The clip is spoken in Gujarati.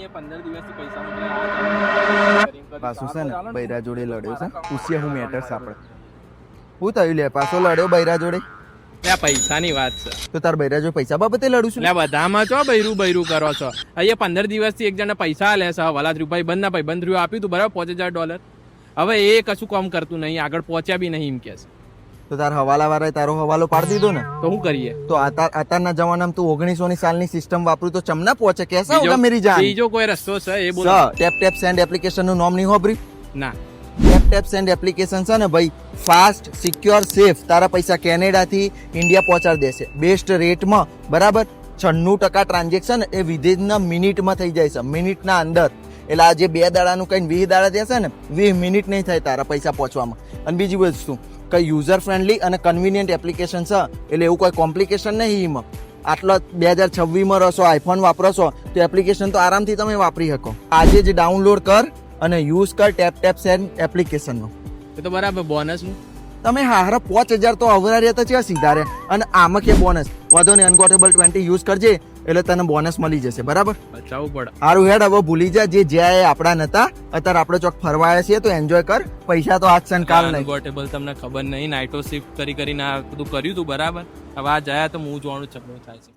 એ 15 દિવસથી પૈસા મોકલ્યા પાછું છે ને બૈરા જોડે લડ્યો છે, પૂછીએ હું મેટર્સ આપણે. શું થયું લે, પાછો લડ્યો બૈરા જોડે? આ પૈસાની વાત છે. તો તાર બૈરા જોડે પૈસા બાબતે લડું છું? એટલે બધામાં છો બૈરું કરો છો. અહીંયા 15 દિવસથી એક જણા પૈસા લે છે, વલાદ રૂપિયા બંધ ના ભાઈ બંધ આપ્યું તું બરાબર $5000. હવે એ કશું કામ કરતું નહીં, આગળ પહોંચ્યા બી નહીં એમ કે છે. તો તાર હવાલા વાળાએ તારો હવાલો પાડી દીધો ને, તો શું કરીએ? તો અત્યારના જમાનામાં તું 1900ની સાલની સિસ્ટમ વાપરું તો ચમના પહોંચે? કેસા હોગા મેરી જાન? બીજો કોઈ રસ્તો છે એ બોલો. ટેપ સેન્ડ એપ્લિકેશન નું નામ નહીં હોભરી? ના, ટેપ સેન્ડ એપ્લિકેશન છે ને ભાઈ, ફાસ્ટ, સિક્યોર, સેફ તારા પૈસા કેનેડાથી ઇન્ડિયા પહોંચાડી દેશે બેસ્ટ રેટમાં, બરાબર. 96% ટ્રાન્ઝેક્શન એ વિધિનના મિનિટમાં થઈ જાય છે, મિનિટના અંદર. એટલે આ જે 2 દાડાનું કઈ 20 દાડા દેશે ને, 20 મિનિટ નહીં થાય તારા પૈસા પહોંચવામાં. અને બીજી વસ્તુ કઈ યુઝર ફ્રેન્ડલી અને કન્વિનિયન્ટ એપ્લિકેશન છે, એટલે એવું કોઈ કોમ્પ્લિકેશન નહીં એમાં. આટલો 2026માં રહેશો, આઈફોન વાપરો છો તો એપ્લિકેશન તો આરામથી તમે વાપરી શકો. આજે જ ડાઉનલોડ કર અને યુઝ કર ટેપ સેન્ડ એપ્લિકેશનનો. એ તો બરાબર. બોનસનું તમે હારા 5000 તો અવરાર્યા હતા છે સીધા રે, અને આમાં કે બોનસ વધો ને અનગોટેબલ 20 યુઝ કરજે એટલે તને બોનસ મળી જશે, બરાબર. બચાવવું પડે. સારું હેડ, હવે ભૂલી જા જે જ્યાં એ આપણા નતા, અત્યારે આપણે ચોક ફરવા આવ્યા છીએ તો એન્જોય કર. પૈસા તો આજ છે કાલ નહીં. ગોટેબલ તમને ખબર નહીં, નાઇટો શિફ્ટ કરીને આ બધું કર્યું તું બરાબર. હવે આ જયા તો હું જોવાનું ચકડો થાય છે.